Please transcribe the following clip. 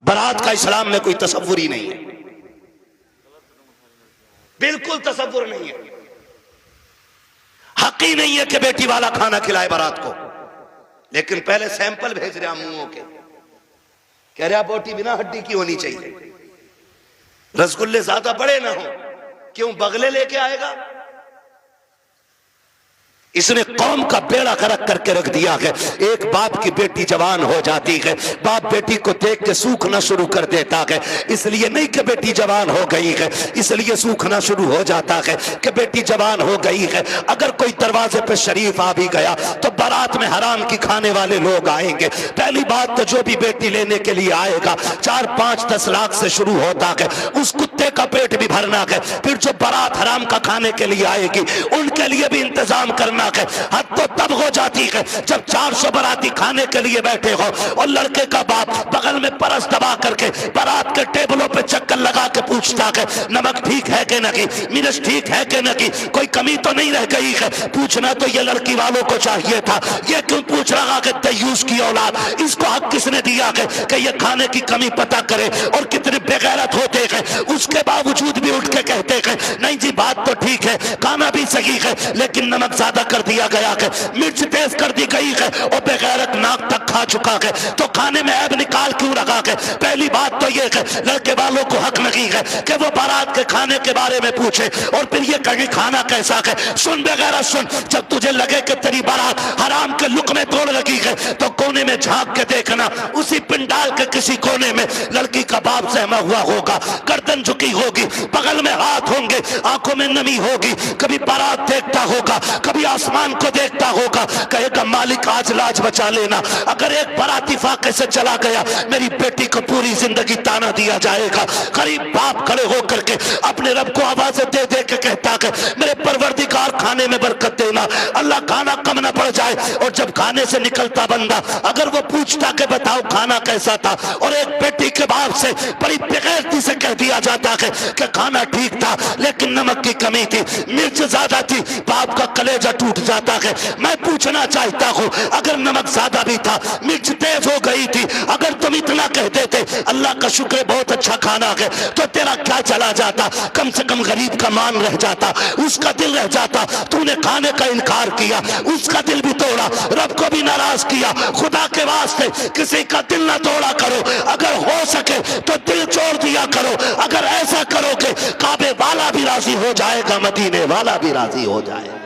برات کا اسلام میں کوئی تصور ہی نہیں ہے، بالکل تصور نہیں ہے، حق ہی نہیں ہے کہ بیٹی والا کھانا کھلائے برات کو۔ لیکن پہلے سیمپل بھیج رہا منہوں کے، کہہ رہا بوٹی بنا ہڈی کی ہونی چاہیے، رسگلے زیادہ بڑے نہ ہوں، کیوں بغلے لے کے آئے گا؟ اس نے قوم کا بیڑا غرق کر کے رکھ دیا ہے۔ ایک باپ کی بیٹی جوان ہو جاتی ہے، باپ بیٹی کو دیکھ کے سوکھنا شروع کر دیتا ہے، اس لیے نہیں کہ بیٹی جوان ہو گئی ہے، اس لیے سوکھنا شروع ہو جاتا ہے کہ بیٹی جوان ہو گئی ہے۔ اگر کوئی دروازے پہ شریف آ بھی گیا تو بارات میں حرام کی کھانے والے لوگ آئیں گے۔ پہلی بات تو جو بھی بیٹی لینے کے لیے آئے گا 4 5 10 لاکھ سے شروع ہوتا ہے، اس کتے کا پیٹ بھی بھرنا ہے۔ پھر جو بارات حرام کا کھانے کے لیے آئے گی ان کے لیے بھی انتظام کرنا ہے۔ حد تو تب ہو جاتی ہے جب 400 باراتی کھانے کے لیے بیٹھے ہو اور لڑکے کا باپ بغل میں پرس دبا کر کے بارات کے ٹیبلوں پہ چکر لگا کے پوچھتا ہے نمک ٹھیک ہے کہ نہیں، مرچ ٹھیک ہے کہ نہیں، کوئی کمی تو نہیں رہ گئی ہے۔ پوچھنا تو یہ لڑکی والوں کو چاہیے تھا، یہ کیوں پوچھ رہا کہ دیوس کی اولاد، اس کو حق کس نے دیا ہے کہ یہ کھانے کی کمی پتہ کرے؟ اور کتنے بے غیرت ہوتے ہیں، اس کے باوجود بھی اٹھ کے کہتے ہیں نہیں جی بات تو ٹھیک ہے، کھانا بھی صحیح ہے لیکن نمک زیادہ کر دیا گیا ہے، مرچ تیز کر دی گئی ہے، اور بے غیرت ناک تک کھا چکا ہے، تو کھانے میں عیب نکال کیوں رہا ہے؟ پہلی بات تو یہ ہے لڑکے والوں کو حق نہیں ہے کہ وہ بارات کے کھانے کے بارے میں پوچھے اور پھر یہ کہیں کھانا کیسا ہے۔ سن بے غیرت سن، جب تجھے لگے کہ تیری بارات حرام کے لقمے توڑ لگی ہے تو کونے میں جھانک کے دیکھنا، اسی پنڈال کے کسی کونے میں لڑکی کا باپ سہما ہوا ہوگا، گردن جھکی ہوگی، بغل میں ہاتھ ہوں گے، آنکھوں میں نمی ہوگی، کبھی بارات دیکھتا ہوگا، کبھی آسمان کو دیکھتا ہوگا، کہے گا مالک آج لاج بچا لینا، اگر ایک باراتی فاقے سے چلا گیا میری بیٹی کو پوری زندگی تانا دیا جائے گا۔ غریب باپ کھڑے ہو کر کے اپنے رب کو آوازیں دے دے کے کہتا کہ میرے پروردگار کھانے میں برکت دینا، اللہ کھانا کم نہ پڑ جائے۔ اور جب کھانے سے نکلتا بندہ اگر وہ پوچھتا کہ بتاؤ کھانا کیسا تھا، اور ایک بیٹی کے باپ سے بڑی بغیرتی سے کہہ دیا جاتا ہے کہ کھانا ٹھیک تھا لیکن نمک کی کمی تھی، مرچ زیادہ تھی، باپ کا کلیجہ ٹوٹ جاتا ہے۔ میں پوچھنا چاہتا ہوں اگر نمک زیادہ بھی تھا، مرچ تیز ہو گئی تھی، اگر تم اتنا کہتے تھے اللہ کا شکر بہت اچھا کھانا ہے، تو تیرا کیا چلا جاتا؟ کم سے کم غریب کا مان رہ جاتا، اس کا دل رہ جاتا۔ تو نے کھانے کا انکار کیا، اس کا دل بھی توڑا، رب کو بھی ناراض کیا۔ خدا کے واسطے کسی کا دل نہ توڑا کرو، اگر ہو سکے تو دل چھوڑ دیا کرو۔ اگر ایسا کرو کہ کعبے والا بھی راضی ہو جائے گا، مدینے والا بھی راضی ہو جائے گا۔